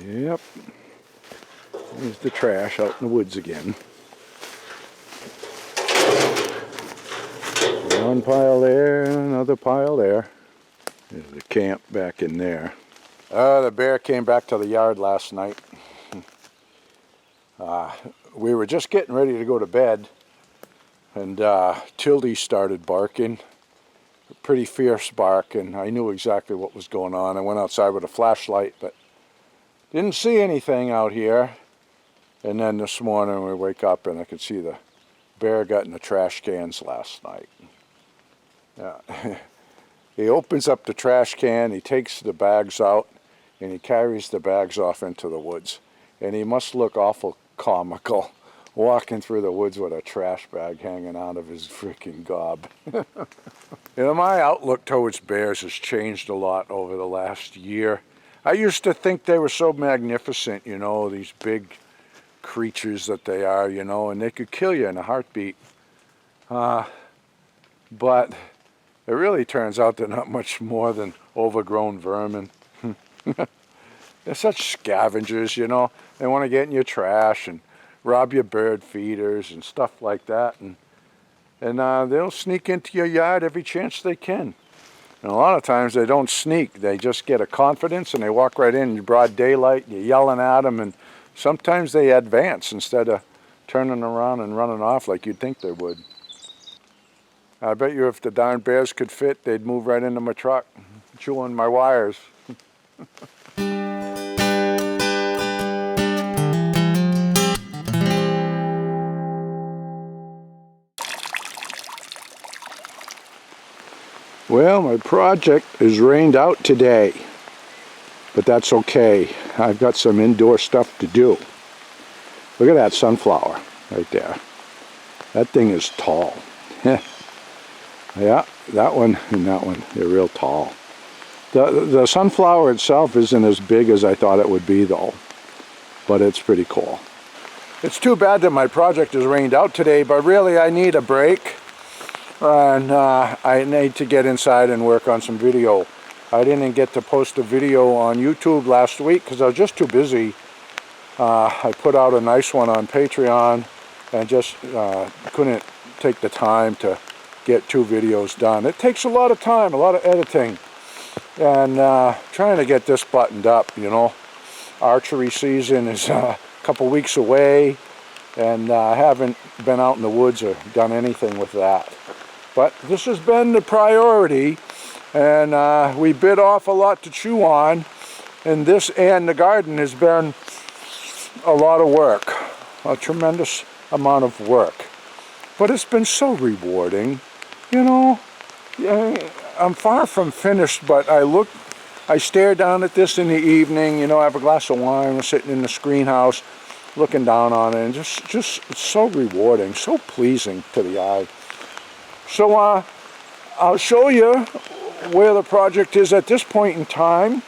Yep. There's the trash out in the woods again. One pile there, another pile there. There's the camp back in there. The bear came back to the yard last night. We were just getting ready to go to bed, and Tildy started barking. A pretty fierce bark, and I knew exactly what was going on. I went outside with a flashlight, but didn't see anything out here. And then this morning we wake up and I could see the bear got in the trash cans last night. Yeah. He opens up the trash can, he takes the bags out, and he carries the bags off into the woods. And he must look awful comical walking through the woods with a trash bag hanging out of his freaking gob. You know, my outlook towards bears has changed a lot over the last year. I used to think they were so magnificent, you know, these big creatures that they are, you know, and they could kill you in a heartbeat. But it really turns out they're not much more than overgrown vermin. They're such scavengers, you know. They want to get in your trash and rob your bird feeders and stuff like that. And they'll sneak into your yard every chance they can. And a lot of times they don't sneak. They just get a confidence and they walk right in broad daylight. You're yelling at them, and sometimes they advance instead of turning around and running off like you'd think they would. I bet you if the darn bears could fit, they'd move right into my truck, chewing my wires. Well, my project is rained out today, but that's okay. I've got some indoor stuff to do. Look at that sunflower right there. That thing is tall. Yeah, that one and that one, they're real tall. The sunflower itself isn't as big as I thought it would be though, but it's pretty cool. It's too bad that my project is rained out today, but really I need a break. And I need to get inside and work on some video. I didn't get to post a video on YouTube last week because I was just too busy. I put out a nice one on Patreon and just couldn't take the time to get 2 videos done. It takes a lot of time, a lot of editing, and trying to get this buttoned up, you know. Archery season is a couple weeks away, and I haven't been out in the woods or done anything with that. But this has been the priority, and we bit off a lot to chew on, and this and the garden has been a lot of work, a tremendous amount of work. But it's been so rewarding, you know. I'm far from finished, but I stare down at this in the evening, you know, I have a glass of wine, I'm sitting in the screen house, looking down on it, and just it's so rewarding, so pleasing to the eye. So I'll show you where the project is at this point in time,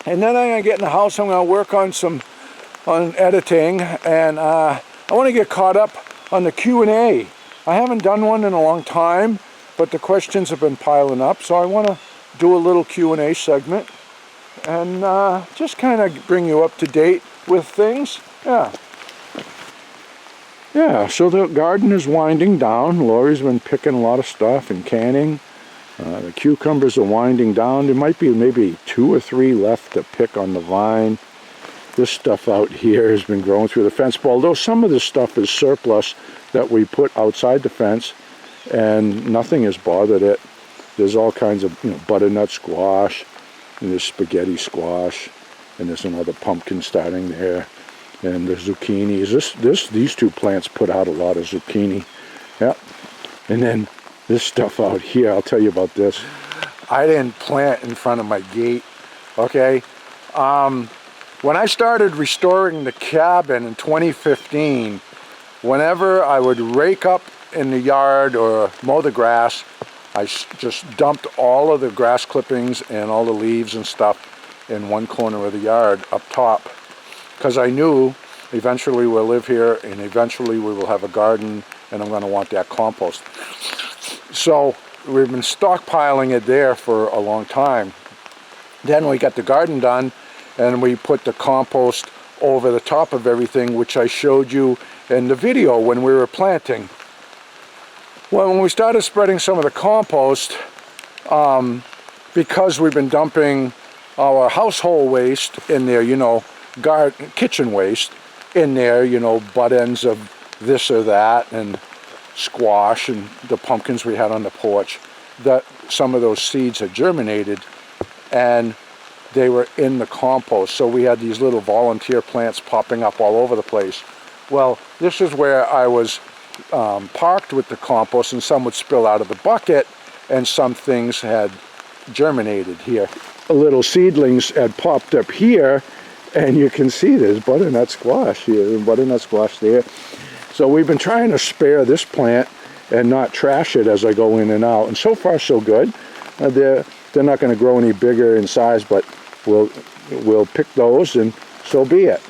and then I'm going to get in the house. I'm going to work on editing, and I want to get caught up on the Q&A. I haven't done one in a long time, but the questions have been piling up, so I want to do a little Q&A segment and just kind of bring you up to date with things. Yeah, so the garden is winding down. Lori's been picking a lot of stuff and canning. The cucumbers are winding down. There might be maybe 2 or 3 left to pick on the vine. This stuff out here has been growing through the fence, but although some of this stuff is surplus that we put outside the fence, and nothing has bothered it. There's all kinds of, you know, butternut squash, and there's spaghetti squash, and there's another pumpkin starting there. And the zucchinis. These 2 plants put out a lot of zucchini. Yep. And then this stuff out here, I'll tell you about this. I didn't plant in front of my gate, okay? When I started restoring the cabin in 2015, whenever I would rake up in the yard or mow the grass, I just dumped all of the grass clippings and all the leaves and stuff in one corner of the yard up top. Because I knew eventually we'll live here and eventually we will have a garden and I'm going to want that compost. So we've been stockpiling it there for a long time. Then we got the garden done and we put the compost over the top of everything, which I showed you in the video when we were planting. Well, when we started spreading some of the compost, because we've been dumping our household waste in there, you know, kitchen waste in there, you know, butt ends of this or that, and squash and the pumpkins we had on the porch, that some of those seeds had germinated and they were in the compost. So we had these little volunteer plants popping up all over the place. Well, this is where I was parked with the compost, and some would spill out of the bucket, and some things had germinated here. Little seedlings had popped up here, and you can see there's butternut squash here and butternut squash there. So we've been trying to spare this plant and not trash it as I go in and out, and so far so good. They're not going to grow any bigger in size, but we'll pick those, and so be it.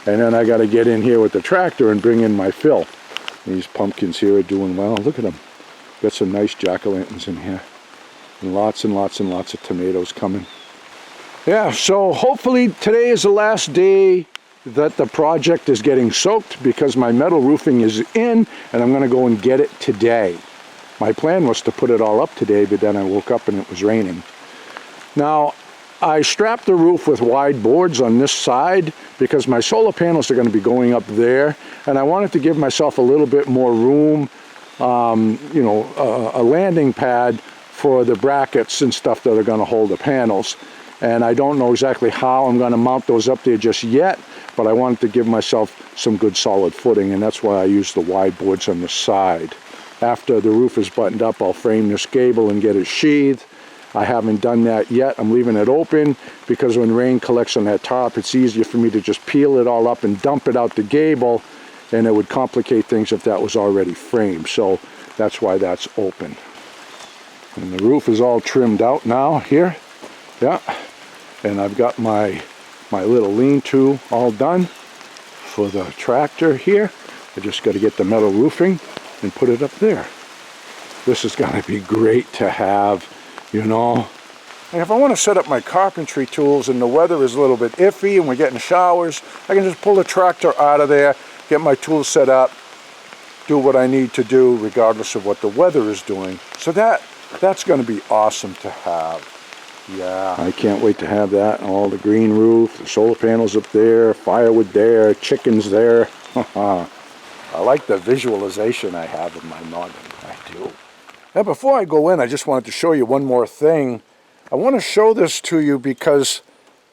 And then I got to get in here with the tractor and bring in my fill. These pumpkins here are doing well. Look at them. Got some nice jack-o'-lanterns in here. And lots and lots and lots of tomatoes coming. Yeah, so hopefully today is the last day that the project is getting soaked, because my metal roofing is in, and I'm going to go and get it today. My plan was to put it all up today, but then I woke up and it was raining. Now, I strapped the roof with wide boards on this side because my solar panels are going to be going up there, and I wanted to give myself a little bit more room, you know, a landing pad for the brackets and stuff that are going to hold the panels. And I don't know exactly how I'm going to mount those up there just yet, but I wanted to give myself some good solid footing, and that's why I used the wide boards on the side. After the roof is buttoned up, I'll frame this gable and get it sheathed. I haven't done that yet. I'm leaving it open because when rain collects on that top, it's easier for me to just peel it all up and dump it out the gable, and it would complicate things if that was already framed. So that's why that's open. And the roof is all trimmed out now here. Yeah. And I've got my little lean-to all done for the tractor here. I just got to get the metal roofing and put it up there. This is going to be great to have, you know. And if I want to set up my carpentry tools and the weather is a little bit iffy and we're getting showers, I can just pull the tractor out of there, get my tools set up, do what I need to do regardless of what the weather is doing. So that's going to be awesome to have. Yeah. I can't wait to have that. All the green roof, the solar panels up there, firewood there, chickens there. I like the visualization I have in my noggin. I do. Now before I go in, I just wanted to show you one more thing. I want to show this to you because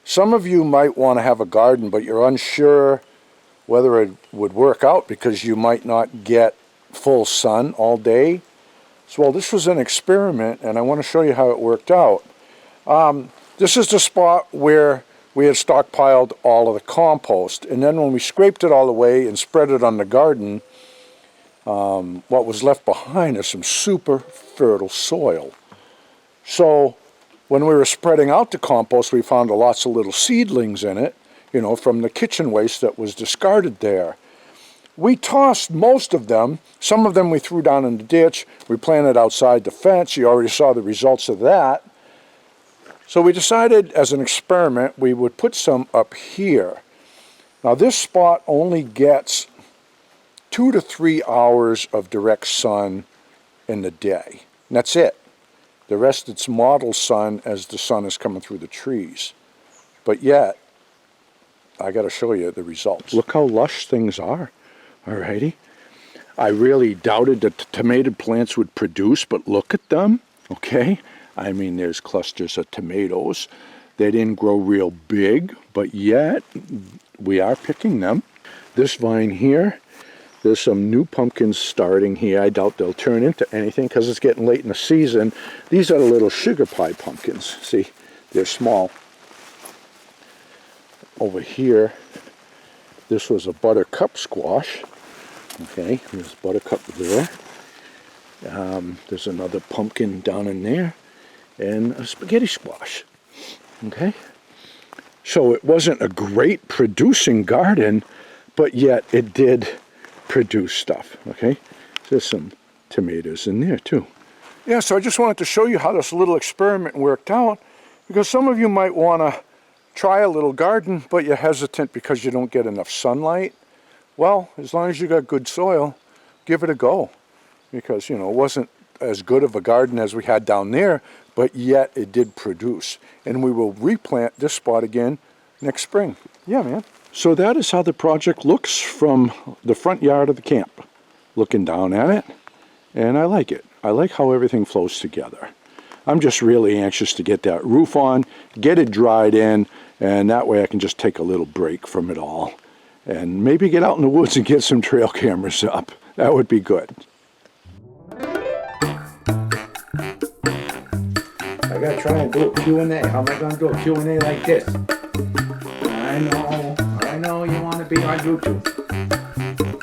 some of you might want to have a garden, but you're unsure whether it would work out because you might not get full sun all day. So, well, this was an experiment, and I want to show you how it worked out. This is the spot where we had stockpiled all of the compost, and then when we scraped it all away and spread it on the garden, what was left behind is some super fertile soil. So when we were spreading out the compost, we found lots of little seedlings in it, you know, from the kitchen waste that was discarded there. We tossed most of them. Some of them we threw down in the ditch. We planted outside the fence. You already saw the results of that. So we decided as an experiment we would put some up here. Now this spot only gets 2 to 3 hours of direct sun in the day. And that's it. The rest it's mottled sun as the sun is coming through the trees. But yet, I got to show you the results. Look how lush things are. Alrighty. I really doubted that the tomato plants would produce, but look at them. Okay. I mean, there's clusters of tomatoes. They didn't grow real big, but yet we are picking them. This vine here, there's some new pumpkins starting here. I doubt they'll turn into anything because it's getting late in the season. These are the little sugar pie pumpkins. See, they're small. Over here, this was a buttercup squash. Okay, there's buttercup there. There's another pumpkin down in there. And a spaghetti squash. Okay? So it wasn't a great producing garden, but yet it did produce stuff. Okay? There's some tomatoes in there too. Yeah, so I just wanted to show you how this little experiment worked out, because some of you might want to try a little garden, but you're hesitant because you don't get enough sunlight. Well, as long as you got good soil, give it a go. Because, you know, it wasn't as good of a garden as we had down there, but yet it did produce. And we will replant this spot again next spring. Yeah, man. So that is how the project looks from the front yard of the camp. Looking down at it, and I like it. I like how everything flows together. I'm just really anxious to get that roof on, get it dried in, and that way I can just take a little break from it all. And maybe get out in the woods and get some trail cameras up. That would be good. I gotta try and do a Q&A. How am I gonna do a Q&A like this? I know you wanna be on YouTube.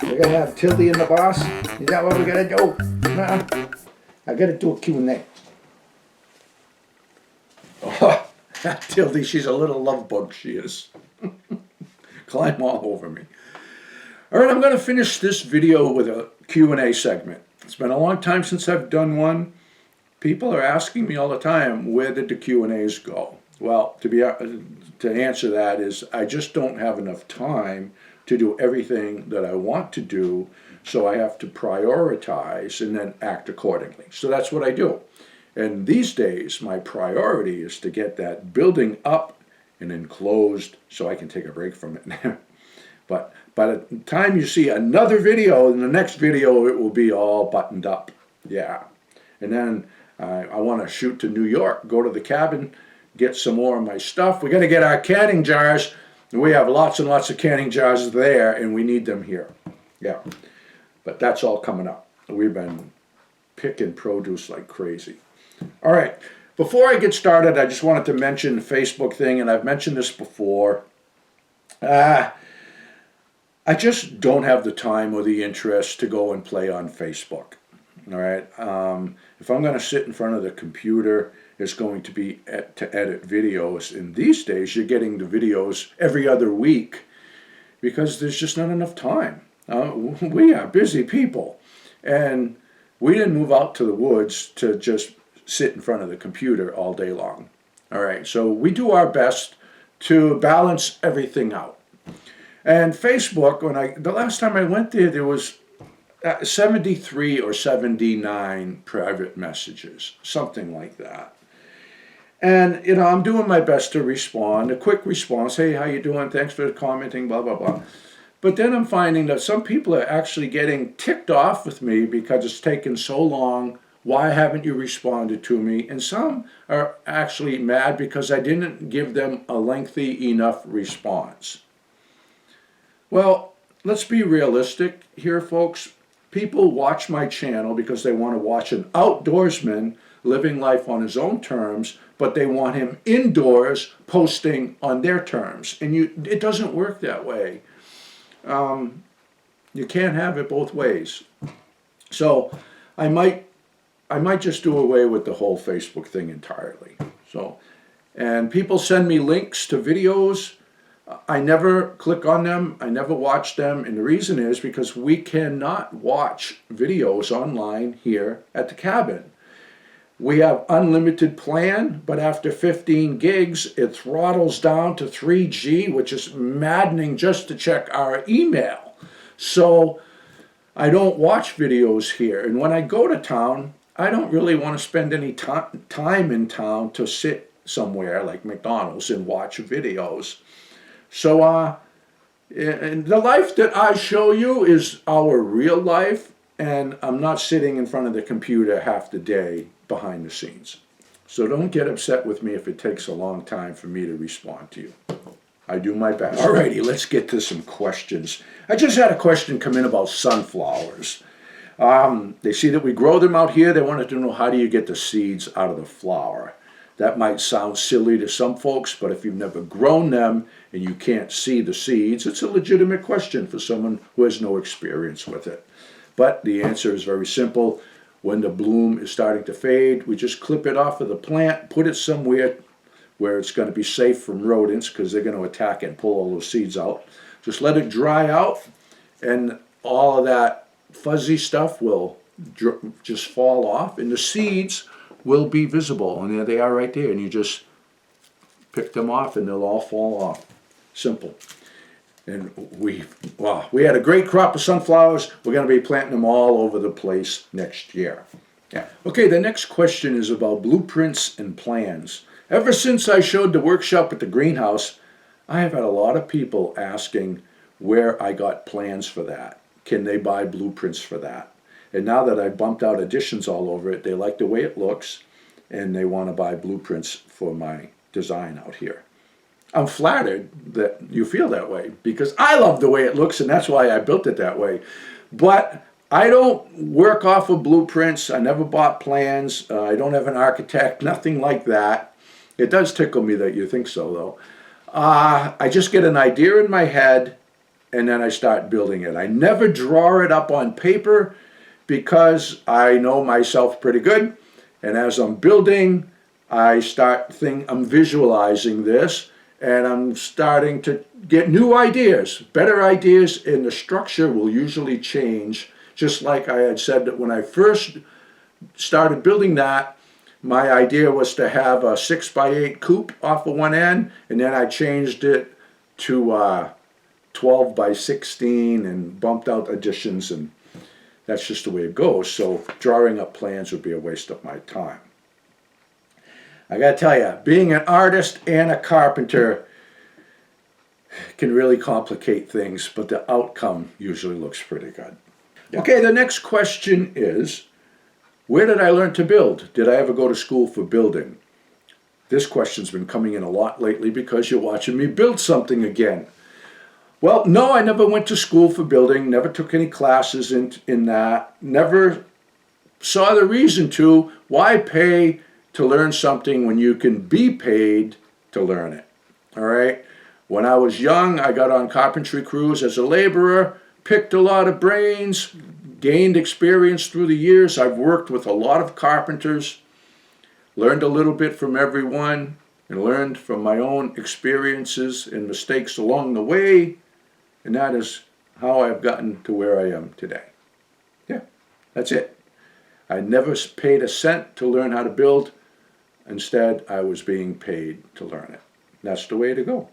We're gonna have Tildy and the boss. Is that what we're gonna do? I gotta do a Q&A. Oh, Tildy, she's a little love bug, she is. Climb all over me. All right, I'm gonna finish this video with a Q&A segment. It's been a long time since I've done one. People are asking me all the time, where did the Q&As go? Well, to answer that is, I just don't have enough time to do everything that I want to do, so I have to prioritize and then act accordingly. So that's what I do. And these days, my priority is to get that building up and enclosed so I can take a break from it. But by the time you see another video, in the next video, it will be all buttoned up. Yeah. And then I want to shoot to New York, go to the cabin, get some more of my stuff. We got to get our canning jars. We have lots and lots of canning jars there, and we need them here. Yeah. But that's all coming up. We've been picking produce like crazy. All right. Before I get started, I just wanted to mention the Facebook thing, and I've mentioned this before. I just don't have the time or the interest to go and play on Facebook. All right. If I'm going to sit in front of the computer, it's going to be to edit videos. And these days, you're getting the videos every other week because there's just not enough time. We are busy people. And we didn't move out to the woods to just sit in front of the computer all day long. All right. So we do our best to balance everything out. And Facebook, the last time I went there, there was 73 or 79 private messages, something like that. And, you know, I'm doing my best to respond, a quick response, hey, how you doing? Thanks for commenting, blah, blah, blah. But then I'm finding that some people are actually getting ticked off with me because it's taken so long. Why haven't you responded to me? And some are actually mad because I didn't give them a lengthy enough response. Well, let's be realistic here, folks. People watch my channel because they want to watch an outdoorsman living life on his own terms, but they want him indoors posting on their terms. And it doesn't work that way. You can't have it both ways. So I might just do away with the whole Facebook thing entirely. And people send me links to videos. I never click on them, I never watch them, and the reason is because we cannot watch videos online here at the cabin. We have unlimited plan, but after 15 gigs, it throttles down to 3G, which is maddening just to check our email. So I don't watch videos here, and when I go to town, I don't really want to spend any time in town to sit somewhere like McDonald's and watch videos. So, and the life that I show you is our real life, and I'm not sitting in front of the computer half the day behind the scenes. So don't get upset with me if it takes a long time for me to respond to you. I do my best. Alrighty, let's get to some questions. I just had a question come in about sunflowers. They see that we grow them out here. They wanted to know, how do you get the seeds out of the flower? That might sound silly to some folks, but if you've never grown them and you can't see the seeds, it's a legitimate question for someone who has no experience with it. But the answer is very simple. When the bloom is starting to fade, we just clip it off of the plant, put it somewhere where it's going to be safe from rodents because they're going to attack it and pull all those seeds out. Just let it dry out, and all of that fuzzy stuff will just fall off, and the seeds will be visible, and there they are right there, and you just pick them off and they'll all fall off. Simple. And we had a great crop of sunflowers. We're going to be planting them all over the place next year. Yeah. Okay, the next question is about blueprints and plans. Ever since I showed the workshop at the greenhouse, I have had a lot of people asking where I got plans for that. Can they buy blueprints for that? And now that I bumped out additions all over it, they like the way it looks, and they want to buy blueprints for my design out here. I'm flattered that you feel that way, because I love the way it looks, and that's why I built it that way. But I don't work off of blueprints. I never bought plans. I don't have an architect, nothing like that. It does tickle me that you think so, though. I just get an idea in my head, and then I start building it. I never draw it up on paper, because I know myself pretty good, and as I'm building, I'm visualizing this, and I'm starting to get new ideas, better ideas, and the structure will usually change. Just like I had said that when I first started building that, my idea was to have a 6x8 coop off of one end, and then I changed it to 12 by 16 and bumped out additions, and that's just the way it goes. So drawing up plans would be a waste of my time. I gotta tell you, being an artist and a carpenter can really complicate things, but the outcome usually looks pretty good. Okay, the next question is, where did I learn to build? Did I ever go to school for building? This question's been coming in a lot lately because you're watching me build something again. Well, no, I never went to school for building, never took any classes in that, never saw the reason to. Why pay to learn something when you can be paid to learn it? All right? When I was young, I got on carpentry crews as a laborer, picked a lot of brains, gained experience through the years. I've worked with a lot of carpenters, learned a little bit from everyone, and learned from my own experiences and mistakes along the way. And that is how I've gotten to where I am today. Yeah, that's it. I never paid a cent to learn how to build. Instead, I was being paid to learn it. That's the way to go.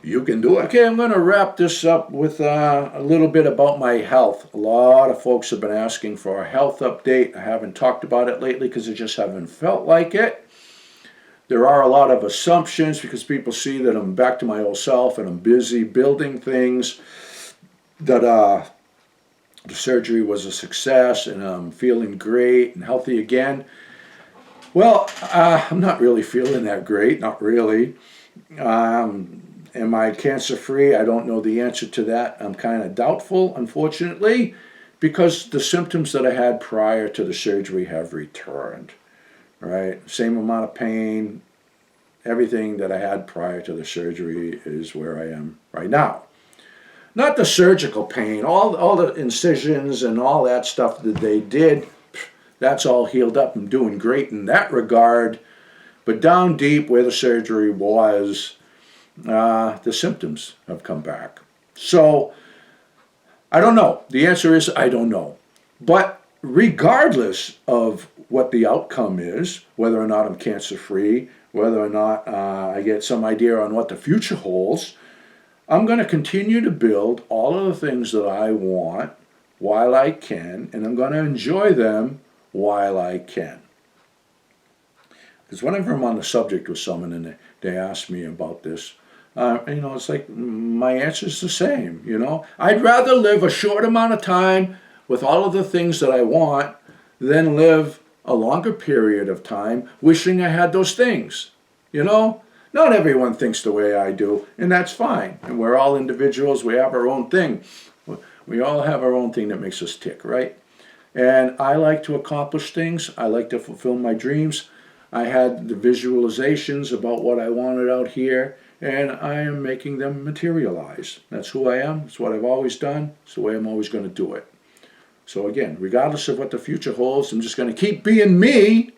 You can do it. Okay, I'm going to wrap this up with a little bit about my health. A lot of folks have been asking for a health update. I haven't talked about it lately because I just haven't felt like it. There are a lot of assumptions because people see that I'm back to my old self and I'm busy building things, that the surgery was a success and I'm feeling great and healthy again. Well, I'm not really feeling that great, not really. Am I cancer-free? I don't know the answer to that. I'm kind of doubtful, unfortunately, because the symptoms that I had prior to the surgery have returned. Right? Same amount of pain, everything that I had prior to the surgery is where I am right now. Not the surgical pain, all the incisions and all that stuff that they did, that's all healed up. I'm doing great in that regard. But down deep where the surgery was, the symptoms have come back. So, I don't know. The answer is I don't know. But regardless of what the outcome is, whether or not I'm cancer-free, whether or not I get some idea on what the future holds, I'm going to continue to build all of the things that I want while I can, and I'm going to enjoy them while I can. Because whenever I'm on the subject with someone and they ask me about this, it's like my answer is the same, I'd rather live a short amount of time with all of the things that I want than live a longer period of time wishing I had those things, Not everyone thinks the way I do, and that's fine. And we're all individuals. We have our own thing. We all have our own thing that makes us tick, right? And I like to accomplish things. I like to fulfill my dreams. I had the visualizations about what I wanted out here, and I am making them materialize. That's who I am. It's what I've always done. It's the way I'm always going to do it. So again, regardless of what the future holds, I'm just going to keep being me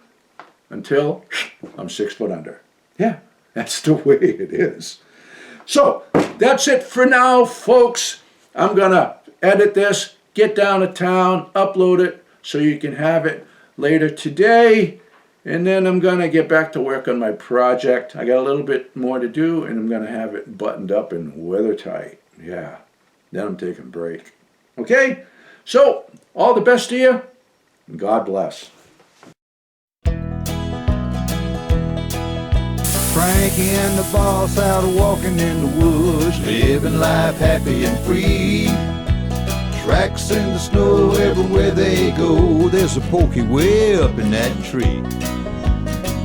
until I'm 6 foot under. Yeah, that's the way it is. So that's it for now, folks. I'm going to edit this, get down to town, upload it so you can have it later today. And then I'm going to get back to work on my project. I got a little bit more to do, and I'm going to have it buttoned up and weather tight. Yeah, then I'm taking a break. Okay, so all the best to you, and God bless. Frankie and the boss out walking in the woods, living life happy and free. Tracks in the snow everywhere they go. There's a porky way up in that tree.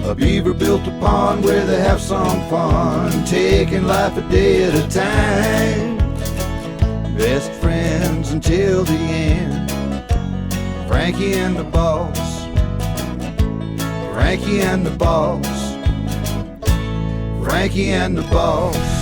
A beaver built a pond where they have some fun, taking life a day at a time. Best friends until the end. Frankie and the boss. Frankie and the boss. Frankie and the boss.